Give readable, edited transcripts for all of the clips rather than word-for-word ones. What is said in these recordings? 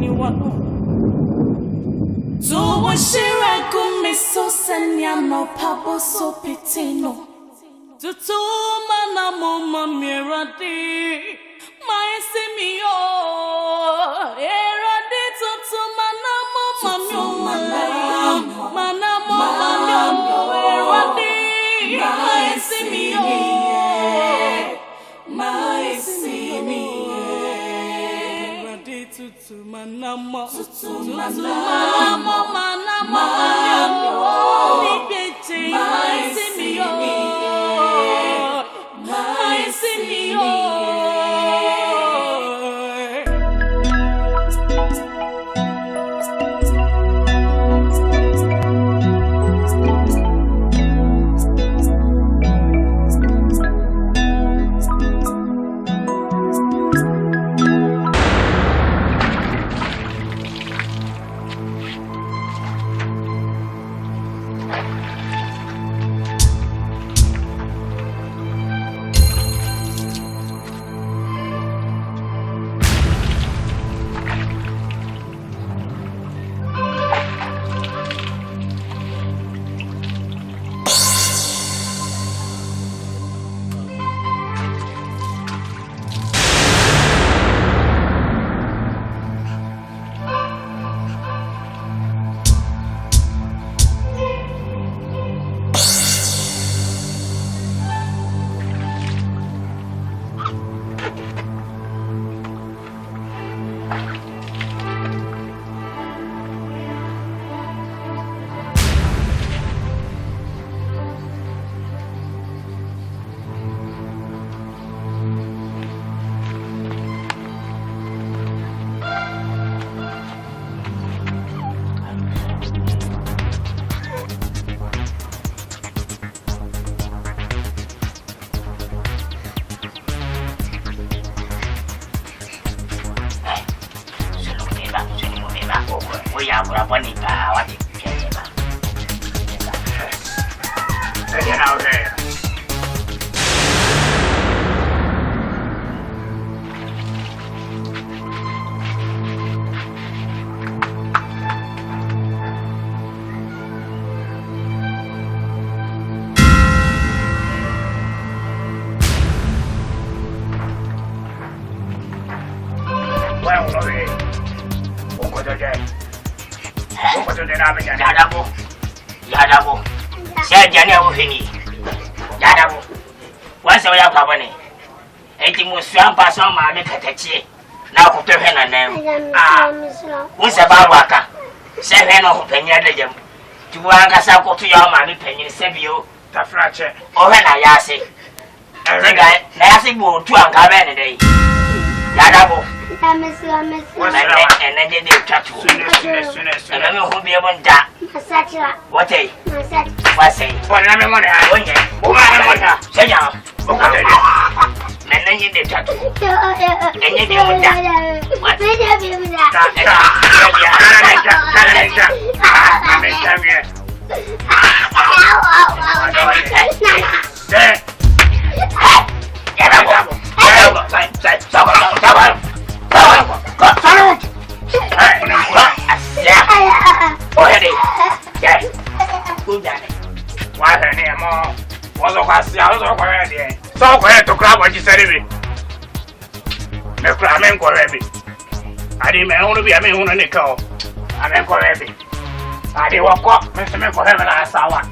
anyone. So what she reckon me so senya no pabo so pitino. TUTU MANAMON mamiradi. My simio. Eradi TUTU MANAMON MANAMON eradi. My simio. My simio. Eradi TUTU MANAMON. Yadabu. Say Jani Awufini. Yadabu. What's the way up, Pabani? 80 Muslim person, my Mikachi. Now, put your hand on them. What's about Waka? Say, Heno, Penya, to Wangasako to your mammy, Penny, Sebio, the fracture, or when I say. Nancy will to Angavan a day. Yadabu. And then they tattoo. And I'm who be able to what a what's a what I'm on say now. And then you did tattoo. And you did that. What did you do that? So to grab what you said to me. I'm going I didn't only be a man on the call. I'm going I didn't walk up, Mr. Member Heaven, I saw one.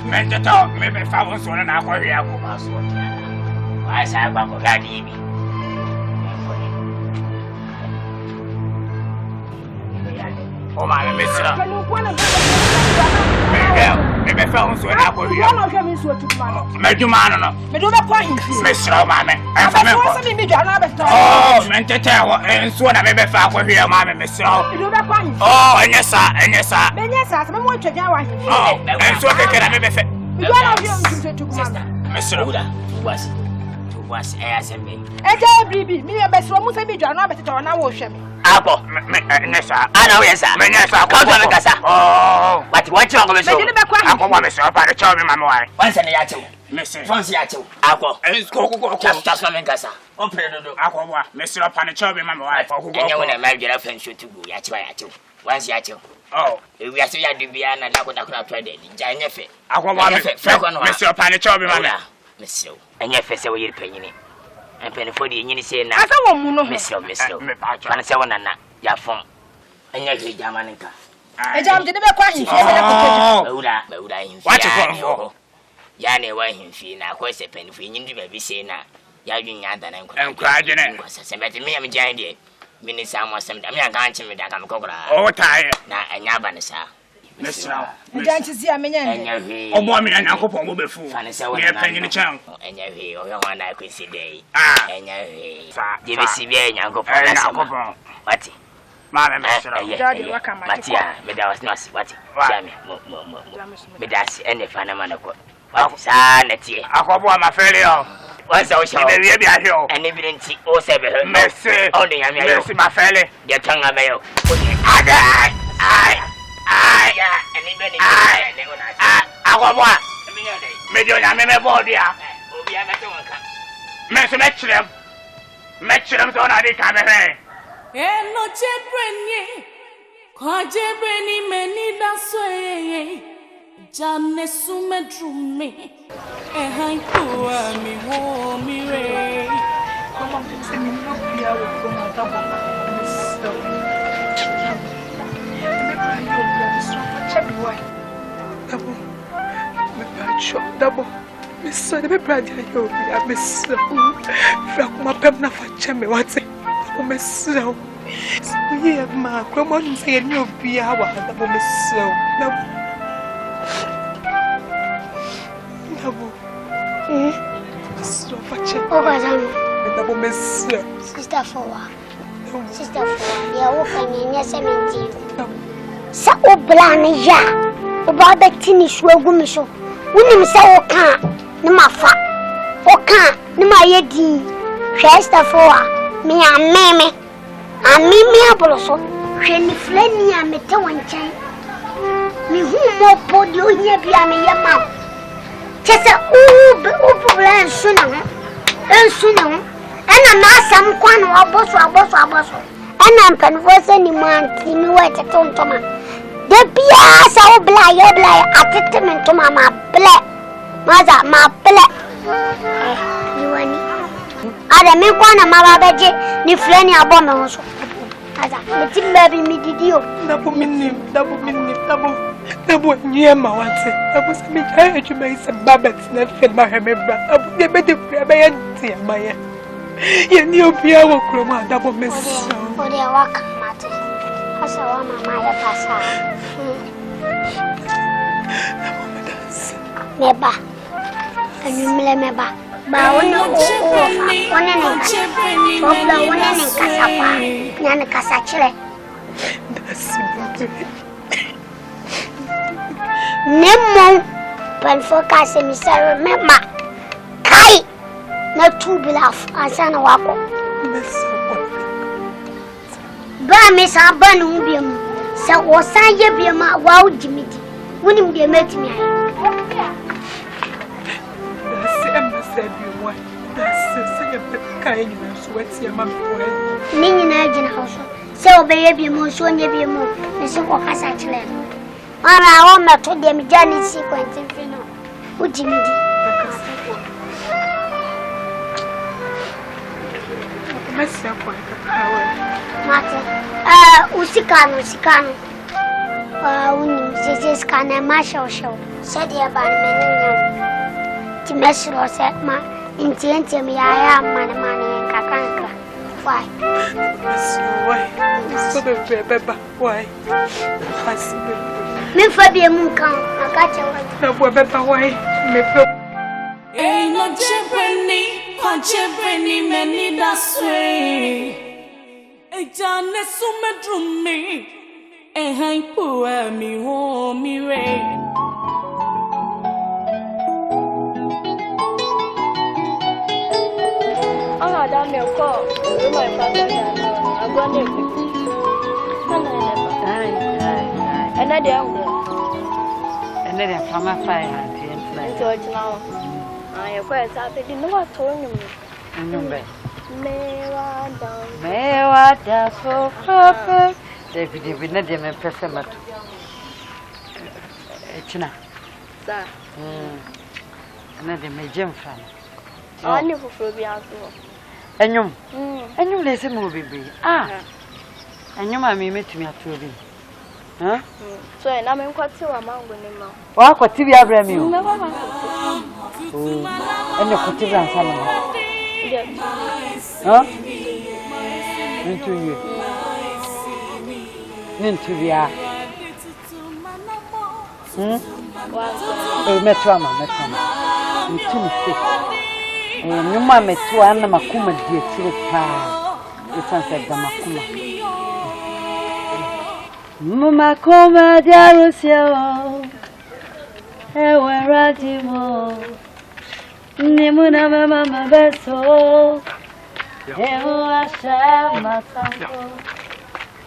Men to talk, maybe if I was one and I were here, I said, I'm going to be. Oh, my mister. Maybe I found so I were here. Medumano, Mr. Mamma, and oh, men to tell, and so I maybe found were here, Mamma, Mr. Oh, and yes, sir, and yes, sir. Oh, and so they can have a Mr. Uda, tu was ASMB. And baby, me a best woman say me John Rabbit or now wash me. Apple, Nessa, I know, yes, sir. Menessa, oh, but what you're going to say? I want to stop at the child in my wife. Once in a yato, Mr. Fonsiato, Apple, and it's just from Gassa. Open the door, Aqua, Mr. Upon a child in my wife, or who go when I married your friend should to go Yato. Once Yato. Oh, we are saying the Biana and Nakuna tried it. Janefe, Aqua, Mr. Upon a child in my wife. Miss, and your face away penny. And penny for the Union say now, I won't miss you, Miss Low. And 7 and your phone. And your Jamanica. I jumped in the back. What you going for? Yanni, why him feel now? Quite a penny for you to be saying now. Yagging out and cried in it. Somebody me, I'm giant. Minutes, I want some. I mean, I can't tell me that I'm cobra. Oh, tired. Now, and Yabanasa. Miss Low. The dance is here, Minion. Oh, woman, and Uncle Pong will be full. And so we are paying the channel. And you're one I could see day. And you're see Uncle Pong. What? Mamma, Matia, but I was not what? But that's any Fanamanaco. Sanity. I hope I'm a failure. Once I was here, and even see all 7. Mercy, only I mean, my family, your tongue of mail. And even I want one. Medium, I remember body. Mercy, match them so I didn't come here. And no cheprenye, Quajebeni many that's way. Jamne sume drumme, and hang poor me home, me ray. Come on, send me no beer from my double. Double, Miss Son, the brother, you'll be a miss. Akuapem na for me, what's it? Miss So, yeah, ma, come on, say you'll be our Miss So. Double, so much. Oh, double Miss Sister for Sister for the open in your cemetery. So, Blania, about the tinnish wogumisho. Wouldn't say, Oka, no mafa, Oka, no my yedi, Sister for me and Mammy, and me, Abroso, when the flenny and me to one chain. Me who more put you here behind me, your mouth. Just a old sooner, and sooner, and I'm not some quan or boss, and I'm conversing in my team wet at Tontoma. The Pia so bly attachment to my plait. Mother, my plait. You are me one of my baby, the flanny abomination. As a little baby, me did you. Double near my one. I was a bit tired to make some babbits, nothing my remember. I would never do my Maya. You knew Pia will chroma double miss. For the walk. I saw my passa. Meba, and you remember. One Nemo, when focus and Mr. Remember. Kai, not too bluff, as an wappo. Miss Abanubium, so was I be my wow Jimmy? Wouldn't be a met me. Meaning, I house. So, baby, most one be more. Miss Walker's actually. I want to told them Johnny sequence in Fino. Would Jimmy? Usikano. This can a marshal show. Said the about Timesro said, ma, intend me, I am MANAMON and Kakanka. Why? Why? Me for the moon come, I got you. Why? Ain't no Cheprenny, many that's way. A John sume drumme, and hang poor me home, me ray. on your call. My father, I'm going to and I don't go. And then from a fire. Now, I am quite happy. You know what told me? Mewada for perfect. David, we need him in person. China. Sir. Another Major fan. I knew for Bianco. And you listen, movie. Ah, and you mammy met me at 2 huh? So I'm quite so among them. What could you have read me? And you could have done something. Huh? Into you. Into the eye. Metrama. You too sick. And you mamma to Anna Makuma, dear child. It's answered the Makuma. Mama Coma Jarusio. Ewe Radimo. Nimuna Mama Beso. Ewa Shama Sanko.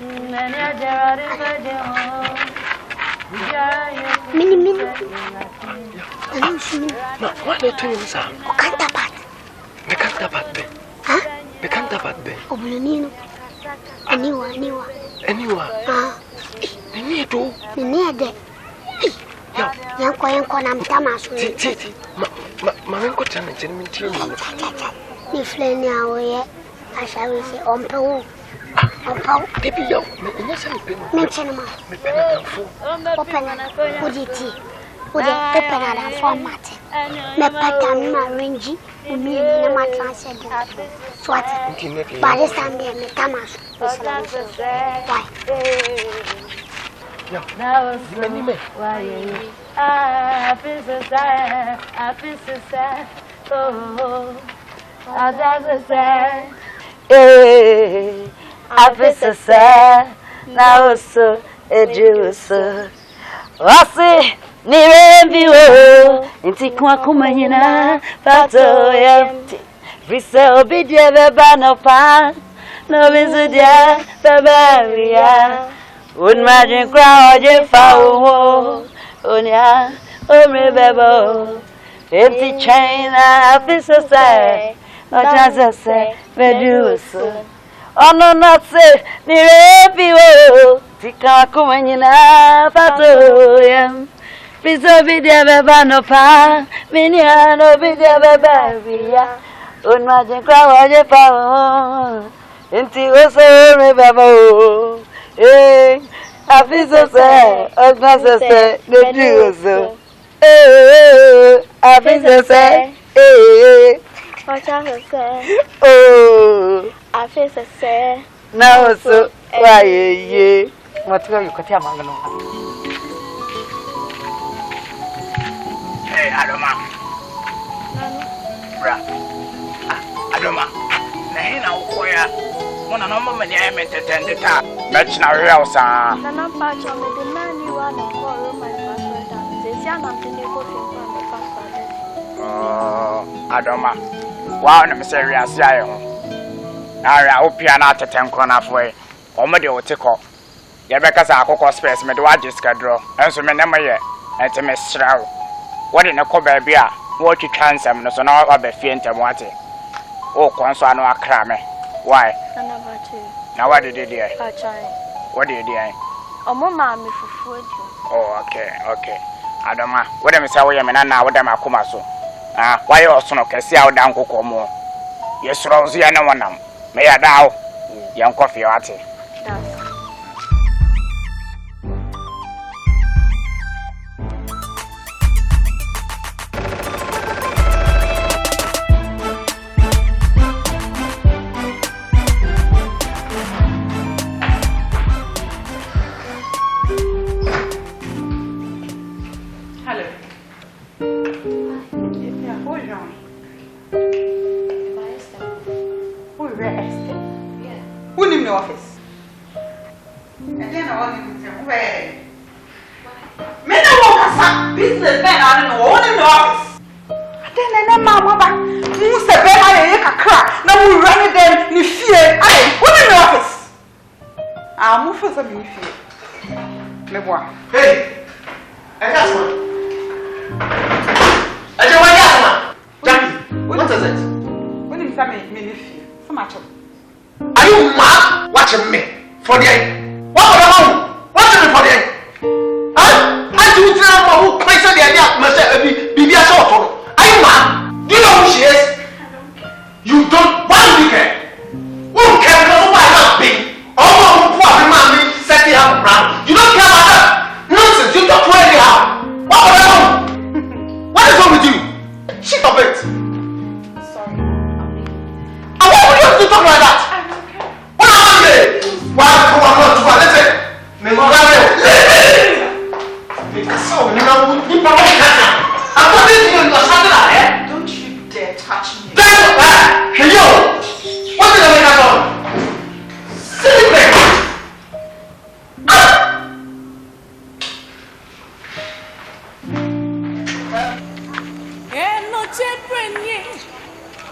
Nanya Jarade Bajo. Mini. What are you doing, sir? The cantabat. Huh? The cantabat. Oblonino. Anywa. Any do. Yanko Namtamas. Mamma got an intimate. If Lenny away, I shall say on Peru. Maybe you mention him. Open Uditi. Would you open at a format? Mepatan Maringi, who mean in my translator. Swat. By this time, the Tamas. Why? Now, many oh, as sad. I feel so sad. Now, so a Jews. I say, near you, and take Quakumana, Pato empty. Resell be never ban of pan. No visit ya, Bavaria. Would imagine crowd your foul. Onya, remember. Empty chain, I feel so sad. Not as I say, Medusa. Oh, no, not say, near you, Tikakumana, Pato. Pizza be never ban of pan. Miniano be never Bavaria. Would imagine crowd your foul. Empty was a remember. Eh, I feel so sad. I feel so sad. Medusa. I feel so sad. What I say? Oh, I feel so sad. now so why ye? What you got here, Mangano? Hey, Adoma. Bra. Adoma. Nahina ukoya. Mona no mama ni ayemetende ta. Mechina real sa. Na na pa cho me de na ni wa na ko my pastor. Ze sia na tini ko fi pa me pastor. Oh, Adoma. Wow, na mse riase aye ho. Ara opia na tetenko na foi. Omo de otiko. Ye beka sa akoko space me de wa jiska draw. Enso me nema ye. Enti me srawo. Wode ne ko ba bia, wo twitwa nsam no so na wa ba fie ntem wate. O konso anu akra me. Why? Now what did you do? What did you do? Oh, Mamma, me for food. Oh, okay. Adoma, what am I saying? I'm not what am I come so? Ah, why you also can see how down cocoa more? Yes, Rosie, and no one. May I now? Young coffee, Artie. kakra na mu run them ni fie ai woni me office mu fa sa me fie me boa hey Ajasma Ajasma Jackie what is it woni me sa me ni fie so much are you mad watching me for the what watching me for the I do tell my who place the idea myself be short are you mad do you know who she is you don't why do you care who care because why not be oh poor man setting up around you don't care about that nonsense you talk to anyhow what is wrong with you shit of it sorry and why would you have to talk like that what happened there why come on not to listen me go down there because so you know you probably can't I'm talking to you you're something like that don't you dare touch me hey yo what did I make that on silly thing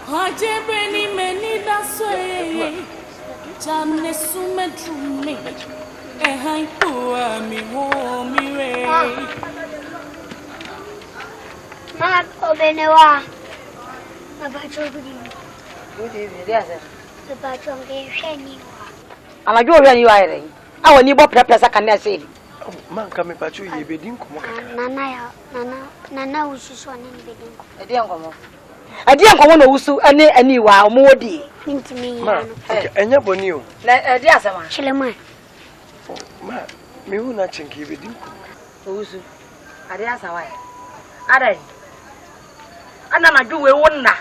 Ajebeni meni da soye Jamne sume drume Ehai kuwa mi wo mi re Ma obenewa Ma bacho budi Budi dia se Ma bacho nge sheni Amajo ori ani wa ere awo ni bo prepare kan na se man ka me bacho ye bedin ko mo kaka nana ususo ne bedin ko adi anko no wusu ani wa omodi ntimi ma enya boni o na adi asama chilema ma me hu na chenki bedin ko wusu adi asawa adai ana na ju we wonna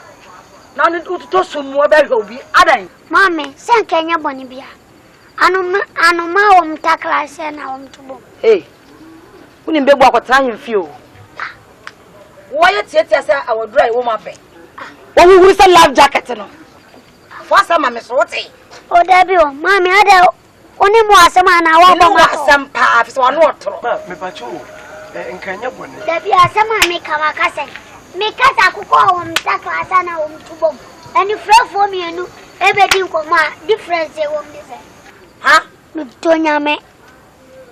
na ni ututo sumu obe obi adai mame sen kenya boni bia anuma wo mtakla se na wo mtubo uni mbegbu akwotran himfi o wo ye tietia se awodura e wo mabe wo wuru se life jacket no fasa mame so wote o dabi o mame ada oni mu asema na wa ba asampa afisa wa no otoro ma me bacho nkanya boni dabi asema me kama kase me kasa kuko wo mtakla se na wo mtubo ani frefo mienu ebedi nkoma difference e wo mse ha mitonyame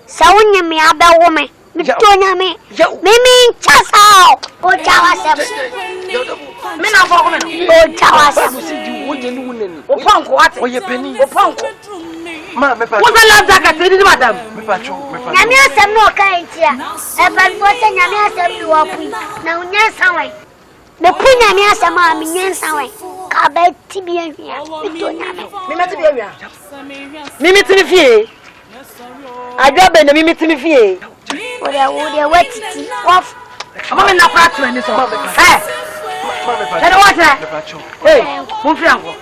sawunye me abawo me mitonyame mimi chasao o chawasem me na fo ko me o chawasem sidi woje ni wunani o ponko wate o ye pani o ponko ma me bacho wo be la zaka tedi madam me bacho nyame asem no ka entia e ban fo se nyame asem ni wo pu na unya sanwe me pu nyame asem a me nyen sanwe ka ba ti bi ahia mitonyame me meti bi awia mimi timi fie adwa be na mimi timi fie Ode watiti off. Ama me na pratra ni so. Hello what? Hey, mon frère encore.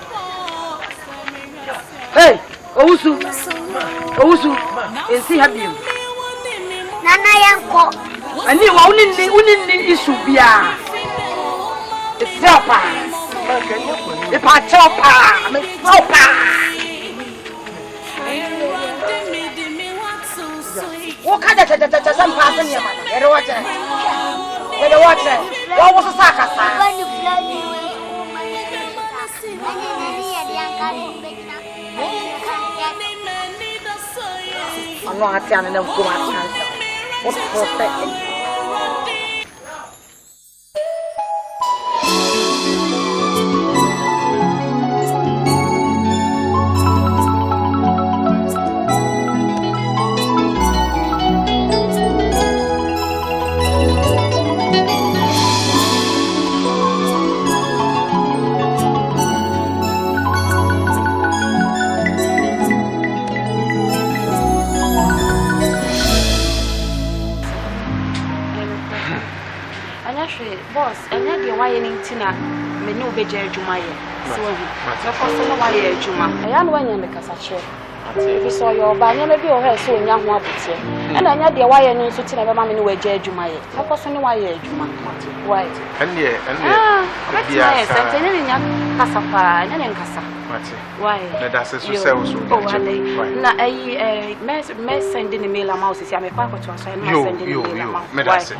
Hey, Owusu. Esi habiem. Nana yanko. Ani wa unini isu bia. Esopa. E pa chopa, me sopa. Wo kada ta san fasan ya mana. Yare wace. Wa wasu saka sa. Bani fulani Ano hati ana na ngoma kansa. What protect. Boss, and then the wire in Tina, me no be Jerry Jumaya. So, no person no wire Juma. I am one in the Casache. If you saw your banner, maybe your hair so young one. And I had the wire in Sutina, mamma, no way Jerry Jumaya. No person no wire Juma. White. And yes, I'm telling you, Casapa, and then Casa. Why? That's a success. Na me sending a mail a mouse. I'm a papa to us. I'm sending a mail a mouse.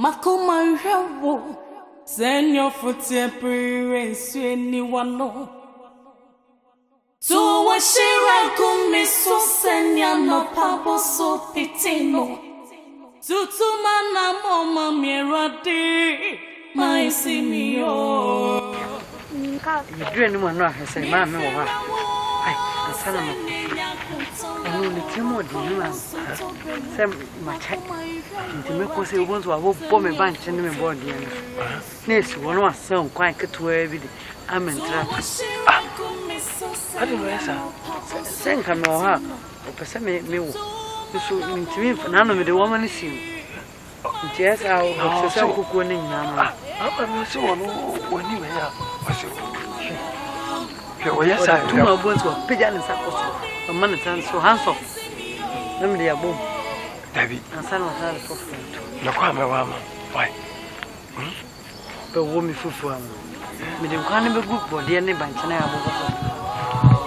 Makoma Rawo, Senor Footy Prince, anyone know. So what she ran me so senya no pabo so pitino. TUTU MANAMON mirade, my senior. You do anyone know? I say, Mamma, I said, I'm only 2 more dinners. Some my check. To make us say, once I will bomb a bunch in my body. Yes, one was so quite to every day. I'm in trouble. I don't know, sir. Thank you, no, or person me. You should to me for none of the woman is you. Yes, I'll say, cook winning now. I'm so when you were. Yes, I do my bones were pigeon and sackles. A man is so handsome. Let me a boom. David, and son of her for food. No, come, why? But woman for me. Me dem kan be group body any bank na abo.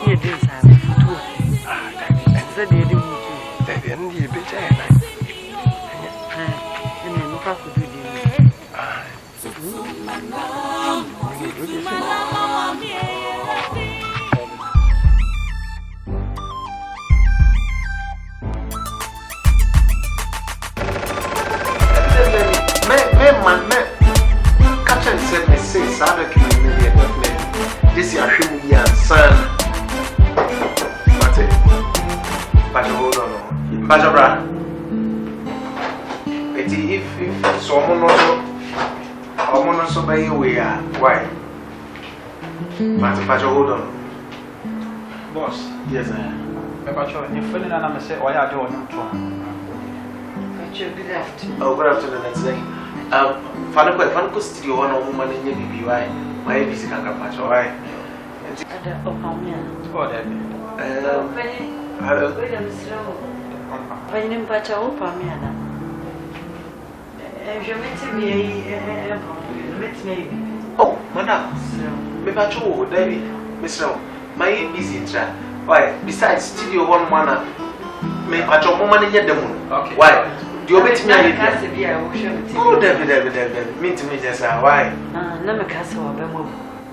Here this have two. Said they do. They need be there. And no pass to do this. Said me say Sada can be a document. This year should be a son. But hold on. Bajabra. If someone also by you, we are. Why? But hold on. Boss. Yes, sir. But you're feeling and I'm saying, why are you doing? Good afternoon. Oh, good afternoon. Next day. Fanako studio one of woman in your why my busy can come much why. Oh, that. Hello. When you patch out Pamiana. Oh, madam. Me patch out, David. Mr. My busy chat. Why, besides studio one manner, me patch out woman in your demon. Okay. Why? Do you bet me? Oh, David. Meet me just why? No, castle.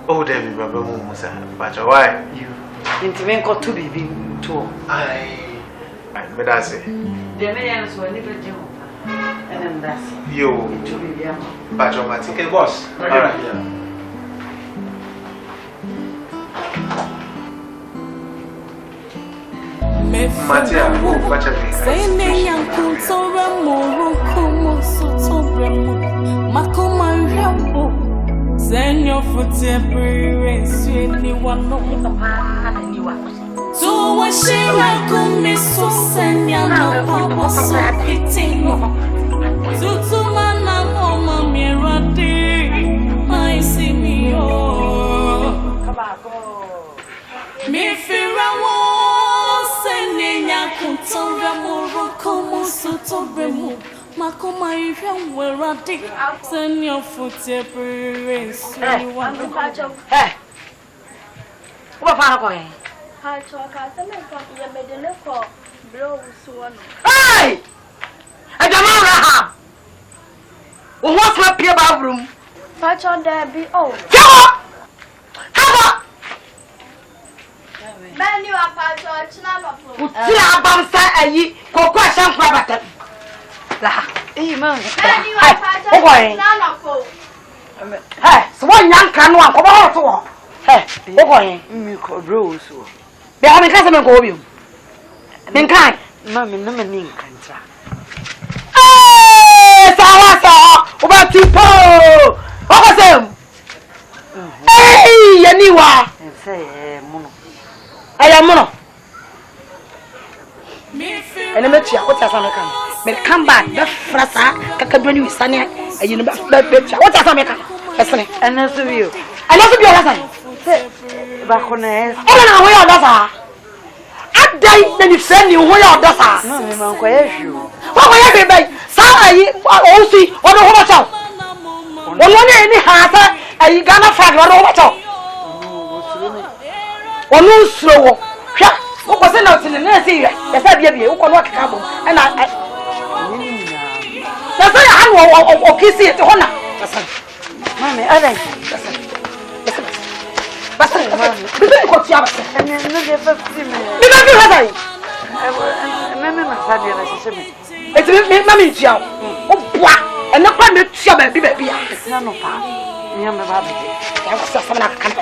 Oh, David, but why? You intimate got to be too. But that's it. The millions were never do. And that's you to be young. But your matic boss. All right. Matia, watch me. Say name Kuntora Moro Como Sotobremo Makoma Rambo Senor Footy Prince anyone know so what she like me so senya no papa so pitino TUTU MANAMON mirade my senior me fira Kuntora Moro Como Sotobremo Makoma Ramwerade Senor Footy Prince anyone. Hey, what are you going? I talk as a man from your middle for blow soon. Hey! I don't know. What's my peer bathroom? Patch on there be oh. Many are part of Chinamo. Ayi, Coco Shamfrabat. Hey, man. Many are part of Chinamo. Hey, so one young can walk over. Hey, boy, you could rose. They are a customer go you. Then kind, Mammy, no meaning can't. Hey, Sawasa, about Tipo. What was him? Hey, Yaniwa. Say, Mono. I am Mono. And I met you. What has American? May come back. The Frasa, Kakabuni with Sanya, and you know that picture. What has American? And that's the view. I love your lesson. Back on the oh, where are those? I died, then you send you where are those? No, I'm quite sure. What will you be? Sorry, I'll see what the whole child. One any harder, and you gonna find what over top. Or no slow. What was it out in the nursery? The Fabia, who can work a cabo, and I say I o kisi it hona. Mami, alright. Basta, bibi ko tia basta. No dey fast me. Bibi bi hazai. Mami ma sabi na sese me. Eti me mami tia o boa. E na kwa me tia ba bi ya. Na no pa. Nya me ba bi. Ya wasa sama na kan.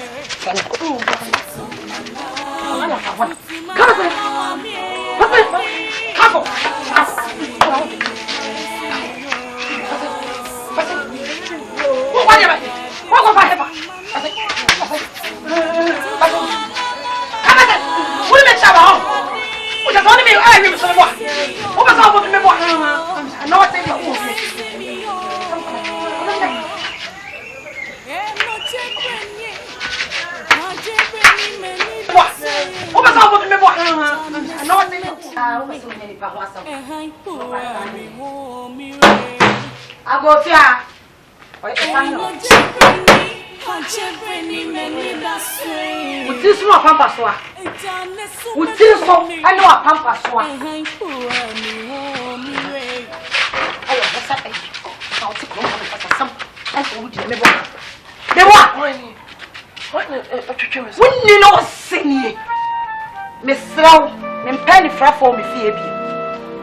For me fear be.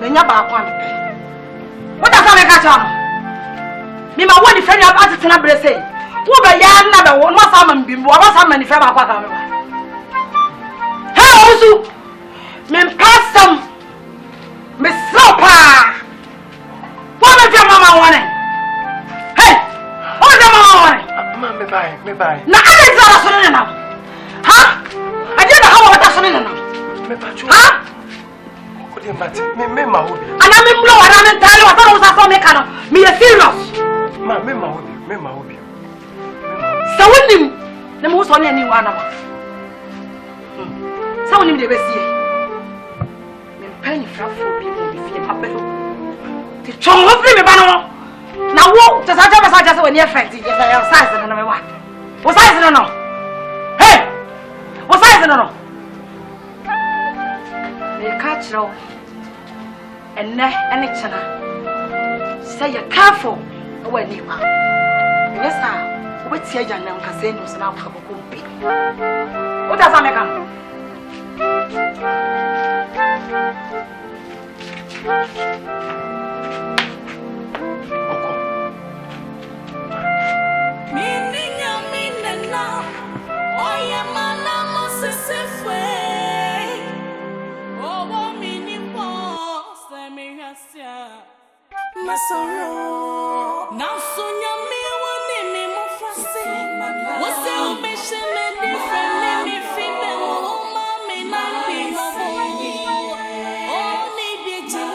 Menya ba kwa me. What does that catch on? Me ma woni friend ya ati tena bre say. Wo be ya na be won wasa man bimbo, wasa man friend ba kwa ka me. Ha ozu. Me passam. Me sopa. What me fe mama wone? Hey! What me mama wone? Mama me bye. Na ale zara so ne na. Ha? Aje da hawa wata so ne na. Me pachu. Ha? Me ma hobi. Ana me blow ana me tell you what I was me kan. Me serious. Ma me ma hobi. So wonim na mo so na ni wa na ma. So wonim de be sie. Me pan frafo bi mo fi pa belo. Ti chon ho free me ba no. Na wo to sa ja ba sa ja se we ni effect je sa ya size na me wa. Wo size no. Hey! Wo size no. Me catch no. And any channel. Say you're careful when you are. Yes, sir. What's your young casinos now? What does that make up? Masoro now sonya me woni me mo fase what's the mission me different me feel oh mama na peace oh ni beje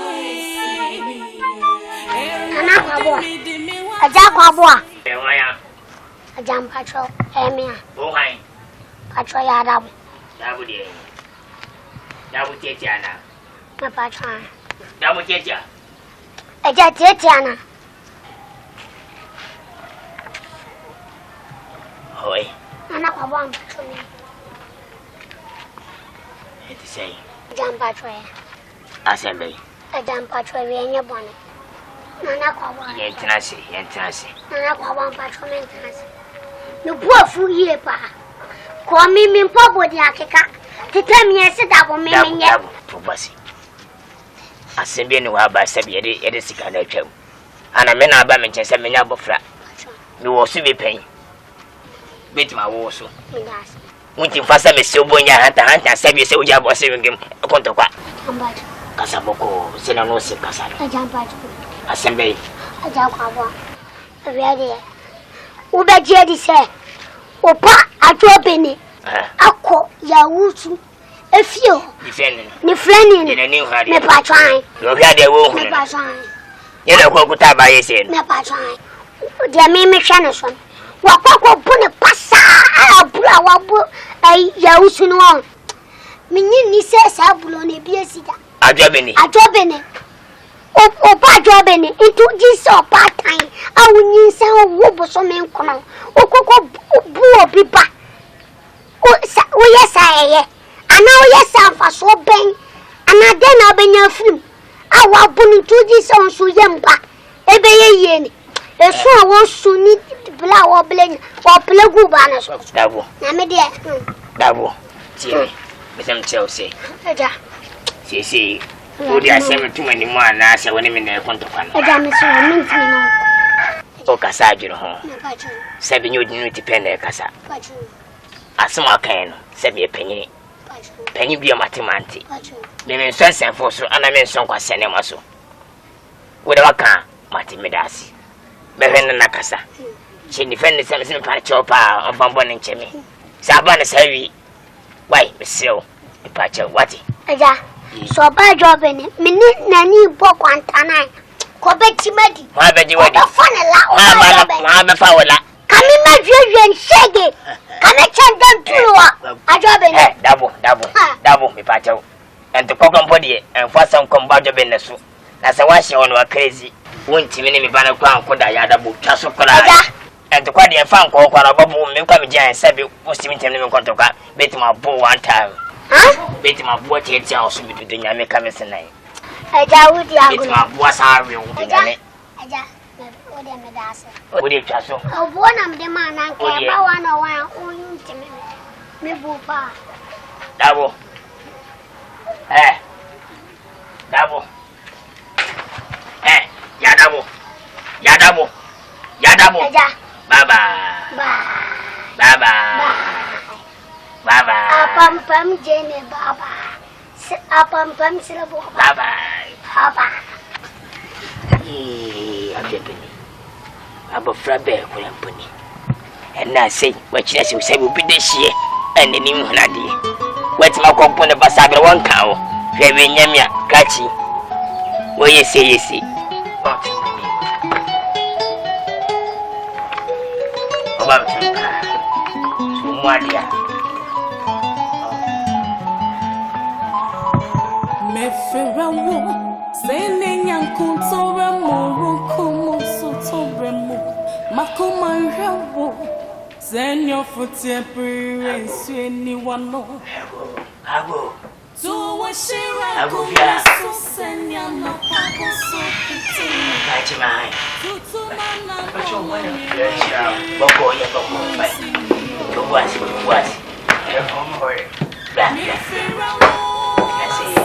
ana kwabo aja kwabo e waya aja mpacho emia o han pacho ya dabu de dabu tiana na pacho dabu tia aja tiana oi ana kwabo mpacho ni eti sei aja mpacho ya asembe aja mpacho we enye bone nana kwabo yentinase nana kwabo mpacho mentinase no buafu yie pa ko mi mpobo di akeka tetami ese dabo me menye probasi asembe ni wa ba sabi yede sika na atwam ana me na ba me nkyese menya bofra mi wo so be pen betima wo so munti fasa me se obonya hanta sabi se uja bo se ngem kontokwa ambacho kasaboko sina no se kasala ajambacho asembe ajakwabo ready ubeje di se opa atobeni akọ ya wutu efio ni friend ni me patwan yo bia de wo hu me patwan ye na ko kuta ba ye se me patwan de me hwe ne so wa kwakọ bu ne pasa abura wa bu ya wutu no minyi ni se sa bulo ne bi esida ajobeni opa ajobeni into this opa time awunyi se wo bo so me nkono okoko bu obi ba o yes I ana o yes am so ben ana den na obenya film awa bunu to this on so yemba ebe ye ni eso a wo suni bla wo blenya wo plegu ba na so dabo na me de dabo tie mesem chelsea eja si odi asem tuma ni mu ana se woni me na ekontokwa no eja me so mint me no o kasa adwiro ho se bi nyodi no depend kasa asem akan no se bi penyi penyi bi amatemanti me nso senfo so ana me nso kwa sene maso woda waka mati medasi behwe na kasa che ni fenne se me pa chopa onfambo ne nchemi saba na sawi wai meseo pa che wati eja so ba job ni mini nani bo kwantana ko beti madi ma beji wadi fane la ma be fa wala kami ma dwe nshege kana chandan tuwa ajobe ni dabo me pa che ento kokon body en fasan kon ba jobe ne so na se wa hye won wa crazy wonti me ne me ba na kwa ankoda ya dabo twa so kora ento kwa de fa anko kwa na babu me kwa me gian sabe osimi tem ne me kontoka beti ma bo one time beti ma bo tete a so me do nyame ka me senai eja wudi agulu beti ma bo sa we wo nyame eja odi me dase odi twa so obo na me de ma na nke ba wa na wa oyun teme me bu pa dabo dabo ya dabo eja baba apam jene baba apam sirabo baba Abepeni abofrabe kwemponi ena sei wachira se usabi bi de hie ene ni hunade watima kompone basabre wonka wo hwe nyamia kachi woye seyesi oba tumpa umwadia meferawo sene nyankuntora murukumu sotoremu makumanrawo senyo futie priwe ni wano abo to washira abo bia so senya no pako so piti kachi mai tutu mana boko ya boko bai bwasi meferawo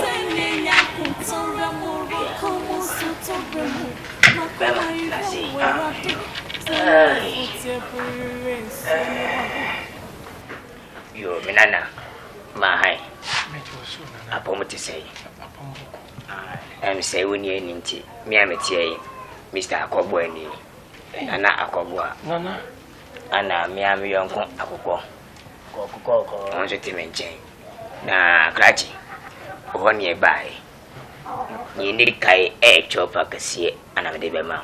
sene nyankuntora murukumu sotoremu makumanrawo yo minana mahai apomuti sei say woni aninti me ametie Mr. Akobo ani ana Akobo nana ana me am yonko akoko onso timenchen na krachi ohoni e bai ni ndiri kai chopa kasie ana me de be ma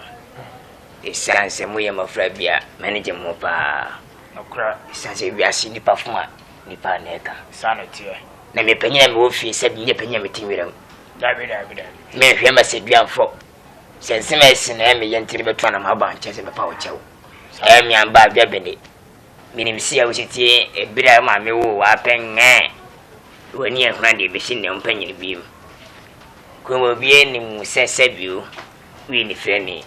isanse moye mafrabia manage mo pa nokra isanse wiase nipa fuma nipa neka sanate na me panyina me ofi se bi panyina me tinwiram dabi me hwe ma se duanfo sense me sin na me yentiri beto na maba nche se be pa wo chew mi amba bia bene minim sia wo sitie ebira ma me wo wa penge woni ehuna de be sin ne mpanyina bi ko mo bi eni mu sese biu wi ni freni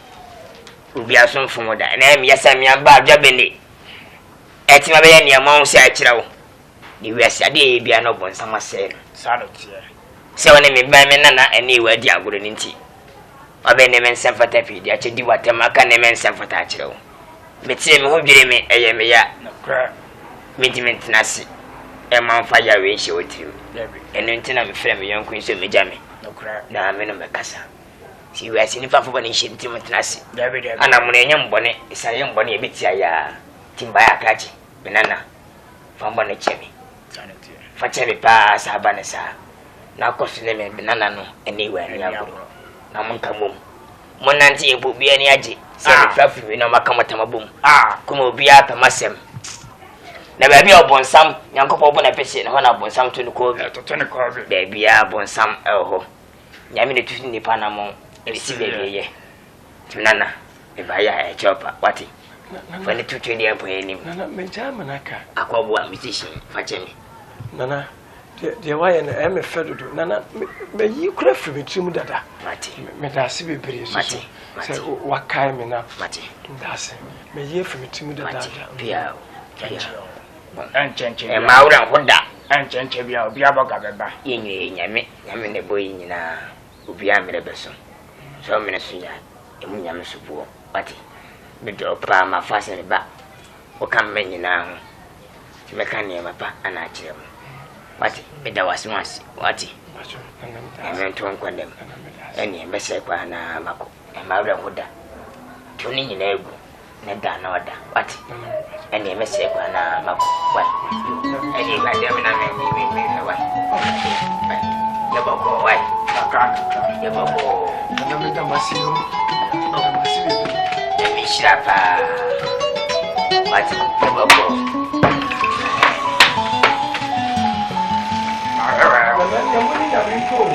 ubi asomfo mo da na mi yasa mi amba bia bene etima be ye ne ma wo se akira wo ni wiase ade bia no bon sama se sanate se woni me ba me nana ene wadi agoro ni nti obe ne men semfata pi dia che di watem aka ne men semfata akira wo metie me ho dwire me eye me ya nokra management na si e man fa ya we hye otiru ene nti na me frɛ me yonko nso me gya me nokra na me no me kasa si wiase ni fa fo ba ne hye nti na si ana mo ne nyam bone isa yam bone e betia ya timba ya krachi me nana fa mbone chemi sanate fa chemi pa sa ba ne sa na kosu ne me nana no ene wa ni agoro na mon ka mom mon nanti e bo bia ni age se me fafu we na maka motama bom kuma obi ata masem na ba bia obonsam nyankopɔ bo na pese na hona obonsam to ne ko bi to ne ko bi ba bia obonsam eho nyame ne tutu ni pa na mo resi ba bia ye tunana e ba ya e chopa wati fa ne tutu ni empo enim nana me jama naka akɔbo a musician fa chemi nana de why and I am a fellow do nana me you cry from me trim dada me da se bebre so say what kai me na da se me ye from me trim dada bia Enchenche. E maura hoda. Enchenche bia obi aboga beba. Yenye nyame ne boy nyina obi amere beso. So me ne suya. Emu nyame subuo. Wati. Me do pa ma fase ba. O kam me nyina ho. Ti me kan ne mapa ana akire mu. Wati. Me da wasi. Wati. Me to nkwandem. Eni me se kwa na mako. E maura hoda. Tuni nyina egu. Ne da na oda. Wati. Eni me se kwa na mako. Wati. Eni ba dem na me wai. Ya boko wai. Ya boko. Na me da masio. Emi shapa. Wati. Ya boko.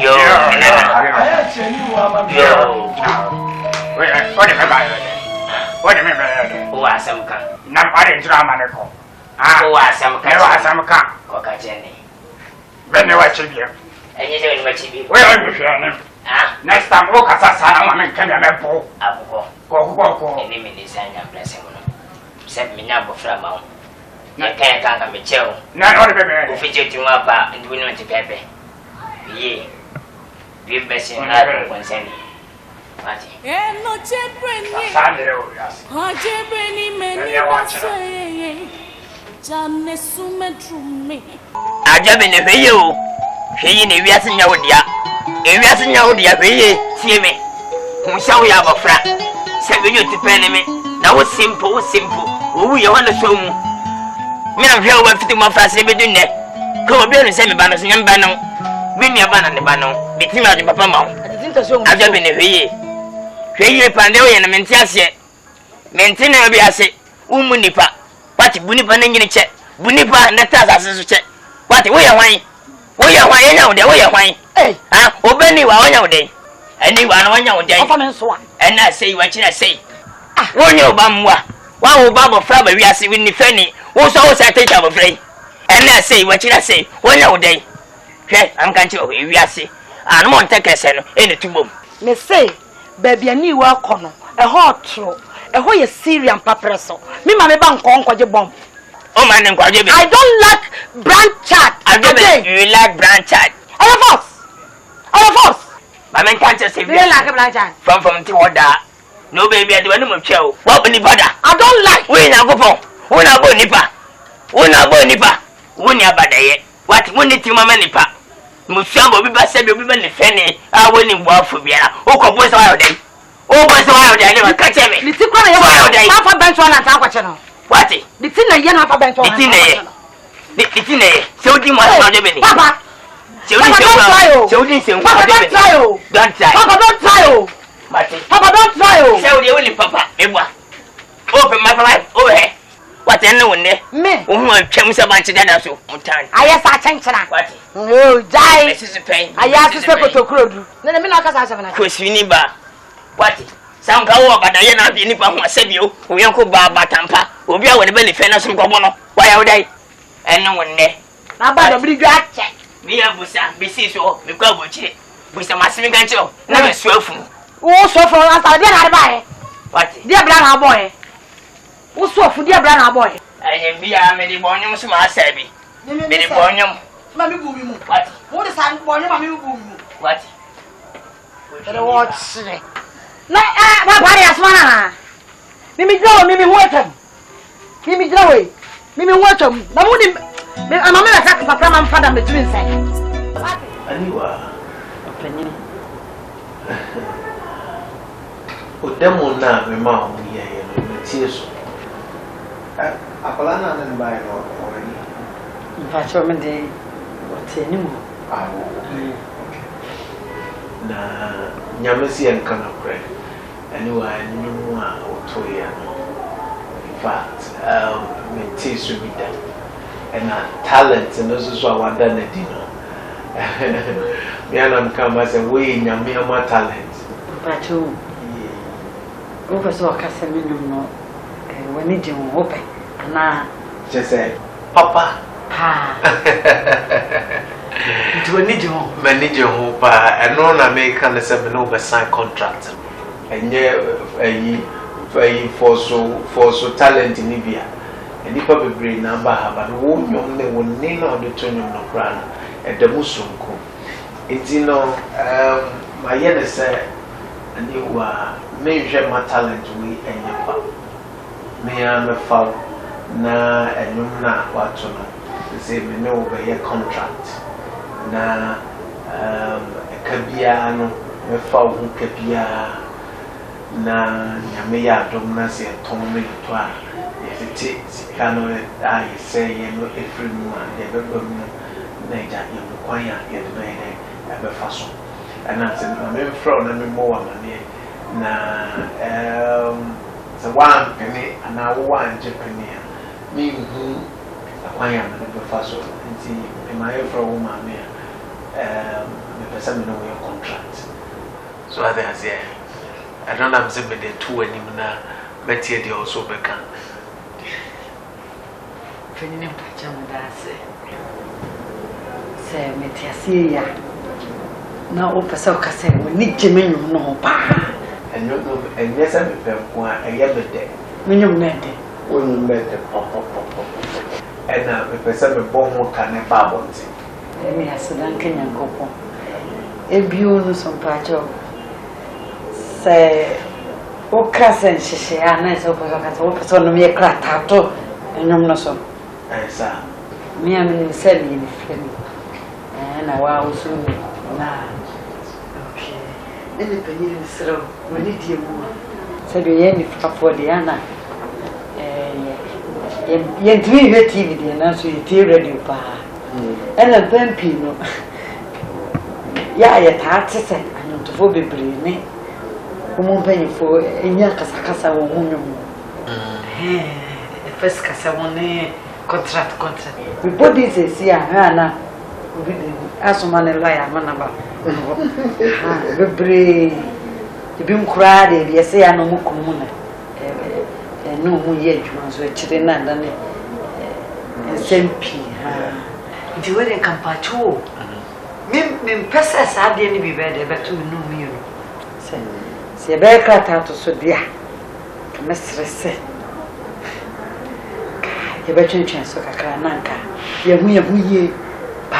Yo. What am I? What am I? Who are some can? Not I drama. Who are some can? Who are some can? Coca Jenny. When you watch you. And you don't watch it. Where are you? Next time, walk as a son and can have a bow. Go. Any minute, and blessing. Send me number from out. I can't come with you. Not only baby. Fidget you up and we know to Pepe. Ye. Be best in life concerning. And not I in the video. She in a reason Yawodia. A reason Yawodia, see me. Who shall we have a frat? Send you to penny me. Now was simple. Who you want to show me? Me and Joe were fitting my fast every dinner. Come up here and send me banners and banner. Bring your banner and the banner. Between my papa mouth. I've just been a way. Create Pandeo and a Mentiasia. Mentina be a say, Umunipa. What Bunipa in the check? Bunipa and the Tazas check. What way are wine? We are wine now, the way are wine. Eh, Obeni one your day. Anyone one your day. And I say what I say. One your bamwa. One Baba Frabber, we are seeing the Fanny. Who's always I take our play. And I say what I say. One your day. I'm going to we are see. I won't take a sen in the tomb. Me say, baby, a new work on a hot throw. A whole Syrian papresso. Me, my bank on your bomb. Oh, man, I don't like brand chat. I don't you like brand chat. All of us. My man can't just say, you like a brand chat. From Tiwada. No, baby, I do any more show. What will you bother? I don't like. We now go for. We now go nipper. We now go nipper. We now bother yet. What we need to my nipper. Mushambo, we must say, we will be fanny. I will in war for Vienna. Oh, compose all day. Oh, what's all day? I never catch me. The secret of your day. Half a bench on a tower channel. What? The thing I have a bench on the thing. The thing, so do my husband. Papa, don't try. Papa, don't try. So the only papa, open my life over here. What I know there? Me, who comes about to that so. I have a chance. What? No, die. This is a pain. I have to step to Crow. Let me knock us out. Kusiniba. What? Some go but I am the Nippon who said you, who Uncle Baba Tampa, who be with the belly fenner some gobono. Why would I? And no one there. Now, but a big check. Me a busa, be so, because we some massive gancho, never swear from. Oh, so for us, I didn't buy. What? Dear Brana boy. Who saw for dear Brana boy? I be a many bonium, some sabi. Many bonium. Mammy boom. What? What is I'm bonium, mammy boom? What? What's it? No, my body has one. Mimi draw, Mimi welcome. Mimi draw, Mimi welcome. The moon, I'm a man attack for my father between say. Anyway, opinion. O demo na me ma o ye no tie so. Akola na na ba no already. Mfa cho me dey o tie ni mu. Ah, okay. Na nyame si en kana kre. Anyway, no a o to ye no. In fact, me tie so bi da. And talent and also so I wonder na di no. Me anam come as a way nyame ama talent. Pacho. O ko so ka se me no wani je wo open na je say papa ha to a nijo. Manager who and no American the 7 over sign contract. And for so talent in Libya. And if I bring number have and won't young they will name on the turn of no crown at the Musunko. It's my yellow say, and you are measure my talent we and your pop. Me am a foul na and you not what to know. The same me over your contract. Na a cabiano, me foul who capia. Na nyamea domnasi atomme twa yefiti sikano I say no every man de bebum na ja yem kwan ya ye de ebe faso ana se na me fro na me mo amane na se wan pene ana wo wan je pene mi hu kwan ya na be faso nti e ma ye fro wo ma me me pesa me no we contract so I think say I don't have to be the 2 anymore. But yet, you also become. Feeling Pachamudase. Say, Metiasia. Now, Opasoka said, we need Jimmy no pa. And you know, and yes, I'm a year day. When you met it, when you met the pop. And now, if I said a bomb can a babble. Let me ask the Duncan and Copo. A beautiful some patch of. Say, o cousin, she nice open me a crack tattoo, and no so. I saw me, I mean, send me and I was soon. Nah, okay. Then the penny is so we need you more. Said we any for the Anna. Yen 3 TV, and also you radio pa. And a vampino. Yeah, yet hard to say, I know to phobia me. Who pay for a Casa woman. First Casa one contract. We put this is here, Hannah. As a man, a liar, manaba. The brave, the beam cried, yes, I know Mukumuna. And no more yet, ones were children and same pea. You wouldn't come part 2. Mim Pesses, I didn't be better, but to know me. Se bɛ krata to so dia me stress ye bɛ twentwen so kakra nanka ye hu ye pa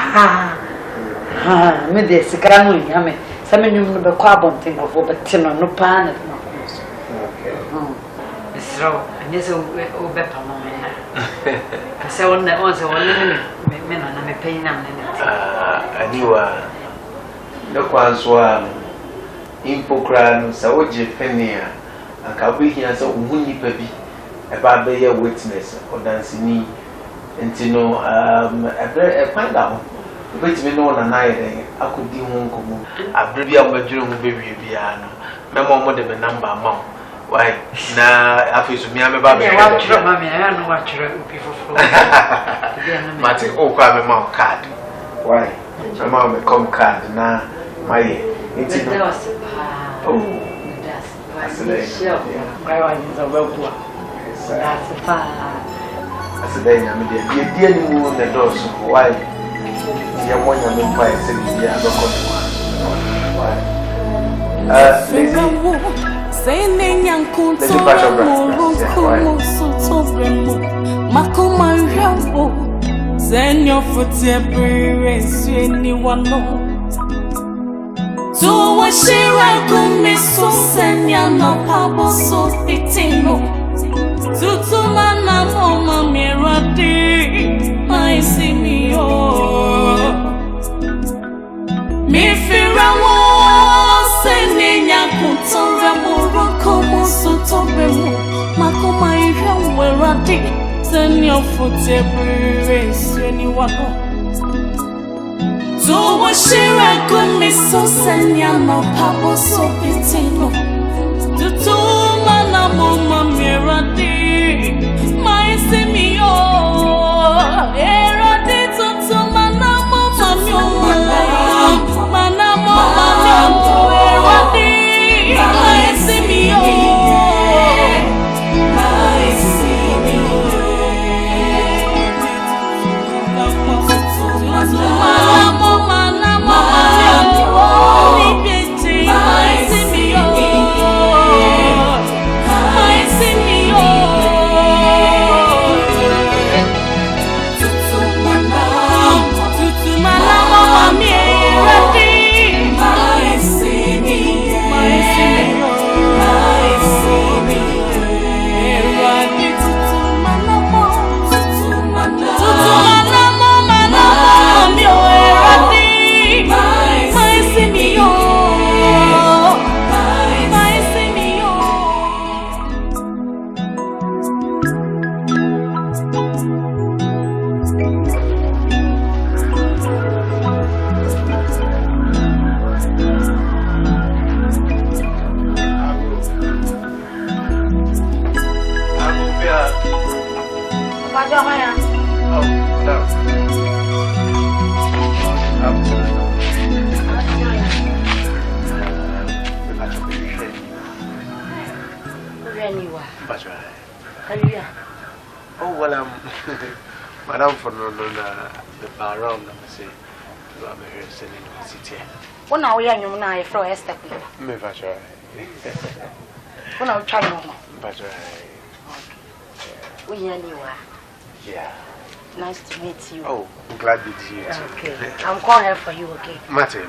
ha me de sikara no nya me sa me nyum no bɛ kɔ abonten go bɛ tino no pa na no okay esro anya se o bɛ pa mo me na se won se me na me pɛn nam ne aniwa no kwanso Impocran, so Japania, and Kabuki so Muni Pebi, a barber witness or dancing Intino, a find out. Which me know on I could do one. I believe you have a dream baby piano. No more than a number amount. Why, now, after me, I'm about to mammy, I don't know what you're people. Martin, oh, I'm a mount card. Why, my mom will come card now, my. It's oh, that's the I want to well. That's a fire. Day, I'm dealing with the doors. Why? You're one of them by a city. Sending young Kunto Makoma Rambo. Send your foot every anyone know. So what she rakumi so senya no pabo so pitino. Tutu manamon miradi, I see me oh. Me fira wo senya kunto ramo komo so tobemu. Makoma ira weradi, senya fote every anyone know. So what she reckon me so senya no pabo so pitino. Tutu manamon miradi, my semi oh. Eradi tutu manamon manamon eradi, my semi oh. My semi oh. Oh, well, Madam for no, the bar round, I say, I'm here sending the city. When are we young now? Throw a step. Me, but when I'm trying, but we anywhere. Yeah. Nice to meet you. Oh, I'm glad to see you. Okay, I'm calling her for you, okay? Mate.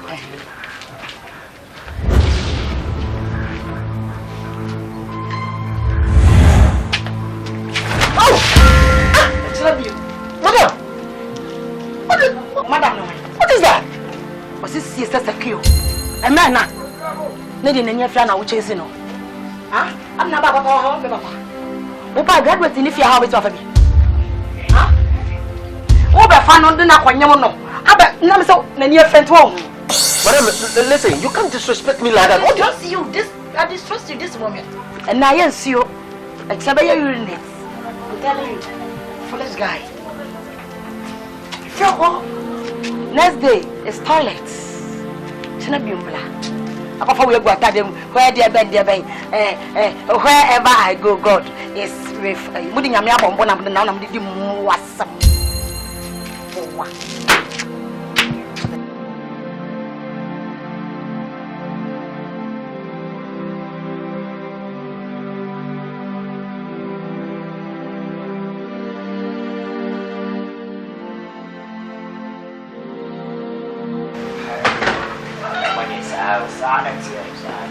Madam, what is that? Was this yes, that's a cue? A man, not in any friend, I will chase you. Huh? I'm not about Papa. Opa graduate in if you have it offer me. Huh? Oba fan on the knock when you know. I bet none so many friends won't. Madam, listen, you can't disrespect me like that. I trust you this, I distrust you this moment. And I ain't see you. Except your urinate. I'm telling you, foolish guy. Next day is toilets. Chinabula. Apart we go at them where they bend their bang. Wherever I go, God is with putting a map on one of the now. I'm the wasam.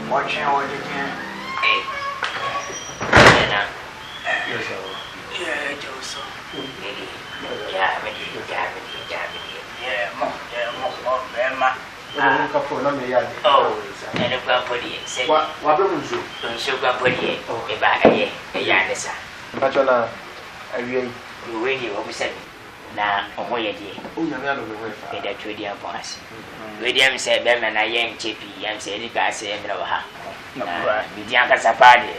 Watching what you can. Hey. Yeah, Joseph. Oh, and a grandpody said, what don't you show grandpody about a yanessa? But you really said, now, oh, yeah, dear. Oh, you're not on the way for that to the boss. William said, Beman, I am chippy, and said, if I say, no, with Yankas a party,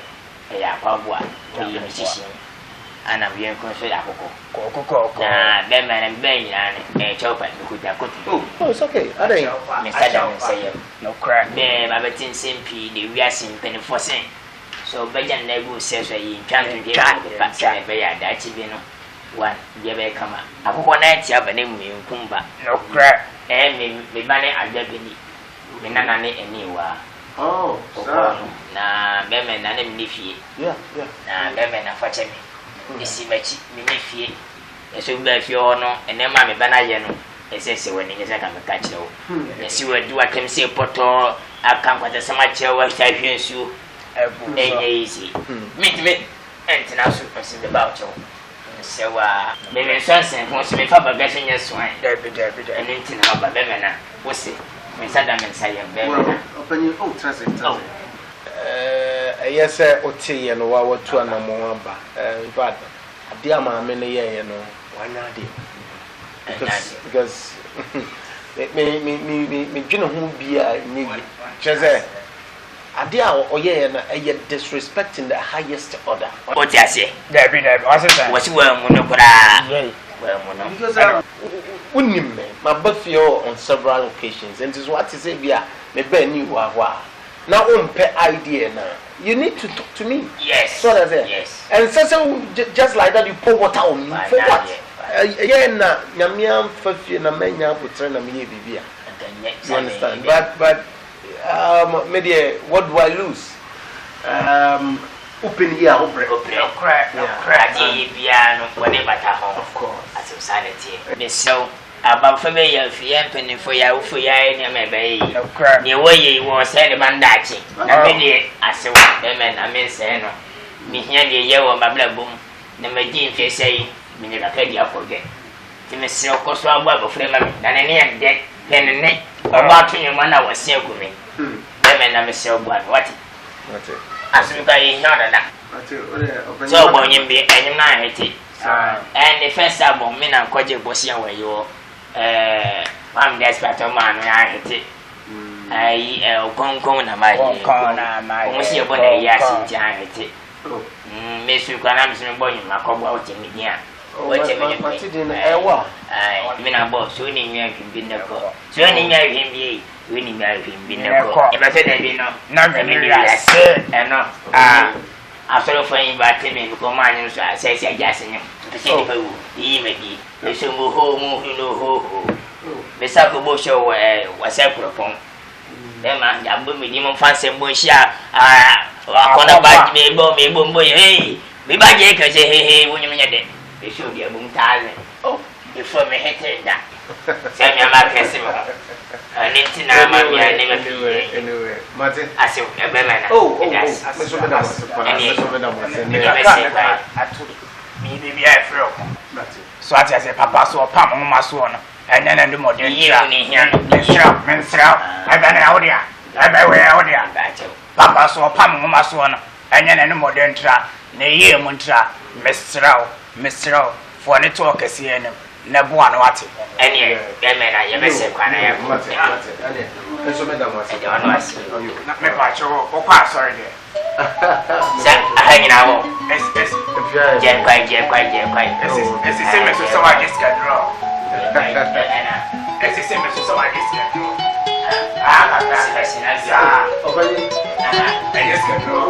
a pabwa, a musician, and I'm being considered a cocoa. Beman and Ben and a chopper, who can cook. Oh, it's okay. I think Mr. Downs say, no crack, bear, Babatin Simpi, the Riasin penny for saying. So Bajan Negu says, I can't get back to the that Chibino. One, Yabe Kama. I want to have a name in Kumba. No crack, and me money at Debini. Menanani anywhere. Oh, na Bemen and Nifi. Yeah. Na Bemen and Fatemi. This is Minifi. So be if you honor and then Mammy Banayano. It says when it is a catch you. Yes, you will do what can say Poto. I can't quite as much as I hear you. Easy. Meet and now super about you. So, maybe Swanson wants to be Papa getting your swine. And anything about Bemena. What's it? Miss Adam and say, open your own transit. Yes, sir, Oti and Wawa to an Amamba. But, dear mamma, you know, why not? Because me, you know, who be a need. Jose. Adia or ye disrespecting the highest order. What I say? Debbie, what's well, because my birthday on several occasions, and this is what is say, me ben you wa. Now, pay idea now. You need to talk to me. Yes. So that's it. Yes. And so just like that, you pour water on me. For what? Yeah, Yamiam Fafi and a mania put train a me bibia. You understand? But media, what do I lose? Open ear, crack, piano, whatever, of course, as a sanity. Miss so about familiar fiamping for you for ya and maybe your way was said mandachi. I mean, I saw them and I mean, say no. Me here, the yellow babla boom, the Medin say, meaning a petty forget. To Miss Silk was one web of flame than any and dead, then a neck, or watching your man was silk me. Them and I'm a silk one, what? As we buy that. So, when you be any night, and the first album, me and Koji was here where you I'm desperate man, I hit it. I go na my almost your body, yes, in it. Miss Ukanam, boy, my cob out in here. What you mean? I mean, I'm both soon in your binnacle. Soon in your him, winning your him binnacle. If I said that, you know, nothing I said, and no. After finding back to me, because mine says, I guess, he may be. You should move home, you know, the Sako Bosho was separate from. Then I'm booming him on fancy bush. I'm going to buy me, boom, boy, hey. We buy Jake, say, hey, when you mean it. They should be a boom talent. Oh, before me hit that. Send me a market. I need to know my name anyway. Martin, I say, a bellman. Oh, yes. Maybe I feel. So I say, Papa, so a pump on my son, and then I do more than you. I got out here. I wear out here. Papa, so a pump on my son, and then I do more than trap. Nay, Muntra, Mr. Row, for the talk as he and never one what. And yet, men, I ever say, when I am what. And so, Madam, what I don't know. Not me, or sorry. Hanging out. Jet quite. It's the same as so I just got draw. It's the same as so I just got draw. I just got draw.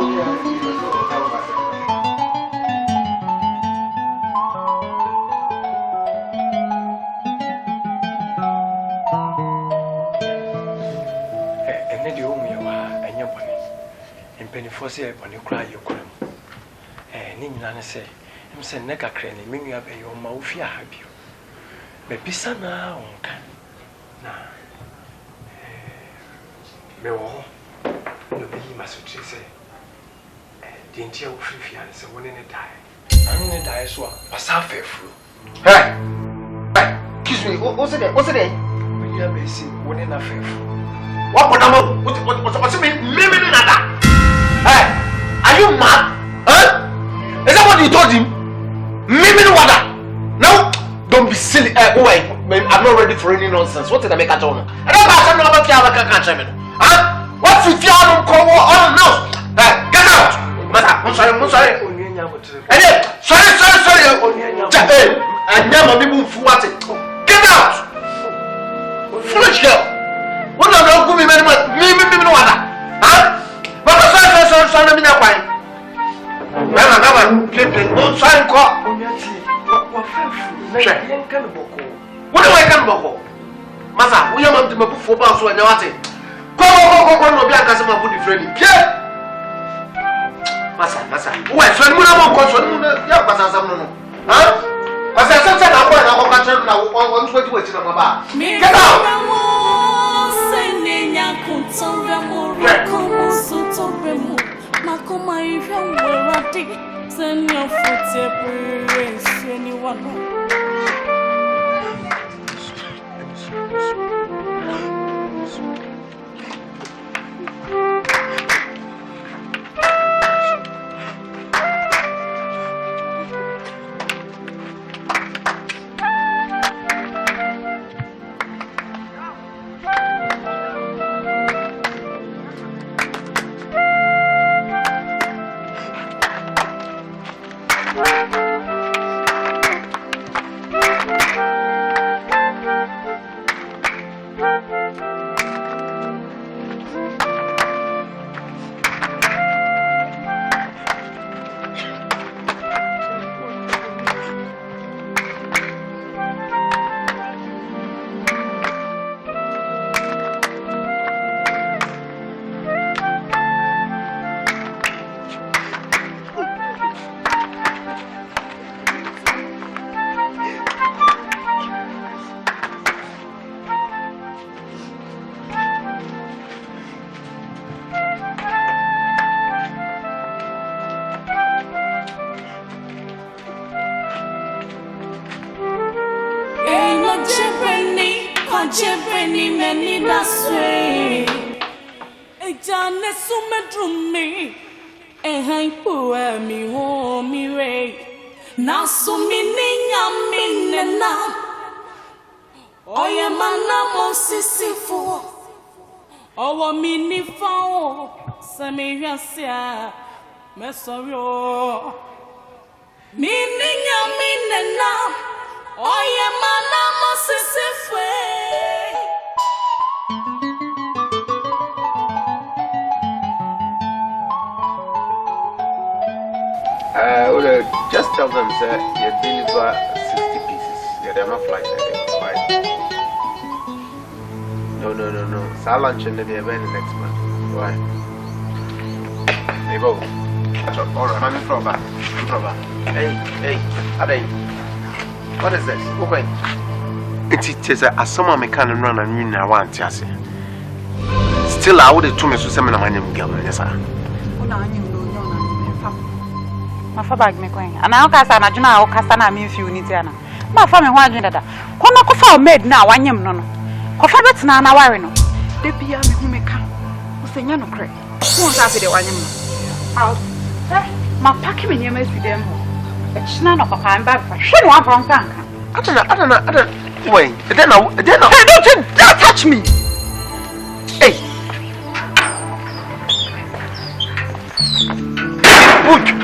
Before say when you cry, you cry. Nina say, I'm saying, Neka cranny, meaning up your mouth, you have you. Maybe son now, nah. No, nobody must say, didn't you free fiance when in a die? I'm in a die as well, but some fair fruit. Hey, kiss me, what's it? We have a see when in a fair fruit. What's it mean? Maybe another. Hey, are you mad? Huh? Is that what you told him? Maybe no water. No, don't be silly. Wait, I'm not ready for any nonsense. What did I make a tone? I don't know about the huh? What's with you? I don't call no. Hey, get out. I'm sorry. And then, sorry. And now my people what it. Get out. Foolish girl. What are you going to do? Maybe no water. Huh? So let me know why. Don't sign call. What do I come boko? Masa, we are to move for bounce when you want it. Go, no be a customer put the friendly. Masa. Why, so you know what no. Huh? As I said, I'm going to go catch now. One way to wait in my get out. Makoma ifya werati send your foot everywhere anyone Jebeni meni daswe ejane sumedrumi ehai poa mi ho mi re na sumi ninya minena oye manamon sisifo owo mi ni fa o se mi hwasia me sorry o mi ninya minena tell them that you deliver 60 pieces. Yeah, they're not flight right? No. So I'll lunch in the event next month. Right? They go. Alright, I'm in trouble. Hey, Ade. What is this? Okay. It is a summer mechanic run and you now want to say. Still, I would have told me to summon my name, girl. Yes, sir. My father me going. And now cast an adjuna or cast an mean few Nitiana. My family wanted that. Come on, coffee made now, I am no. Coffee that's now, I know. Depuis I make who say no crack. Who's happy the one out? My packing in your messy them. It's none of a kind back for sure one from Tank. I don't know. Wait, then don't touch me. Hey. Look.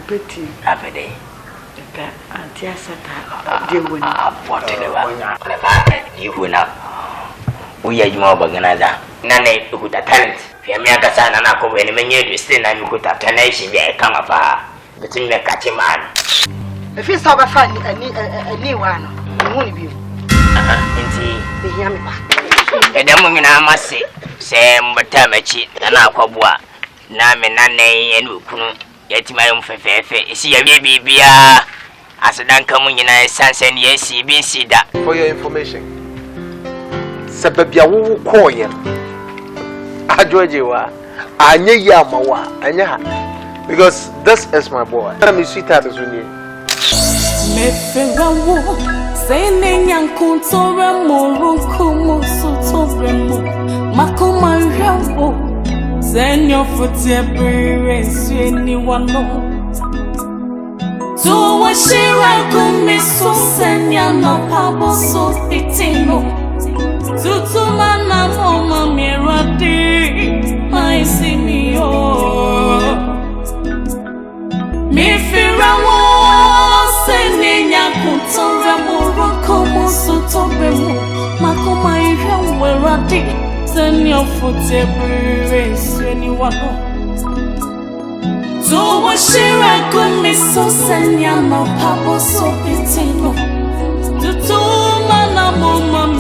Pretty happy day. Auntie Asante apporter. You win up. We are more organizer. None who got talent. Fiamia Sana Nako when many you still and good attention. Come up. But in the catching man. If you saw a fun, a new one, won't be. Indeed, the young man. And the woman I must say, Sam, but Tamachi, and Aquabua. Name Nane and Ukunu. Yet my own fefe. See a baby, as a dan come in a sense and yes, see that. For your information, Sababia will call you. I join you. I knew Yamawa, and ya. Because this is my boy. I'm sweet as you. Me ferawo, sending young Kuntora Morukumu Sutobremo, Makoma Rambo, send your foot every anyone. So what she ran me so send ya no pabo so pitino. TUTU MANAMON miradi, I see me oh. Me ferawo, sending ya Kuntora Morukumu Sutobremo, Makoma Rambo, send your foot every anyone. So what she ran me so send ya no pabo so pitino. TUTU MANAMON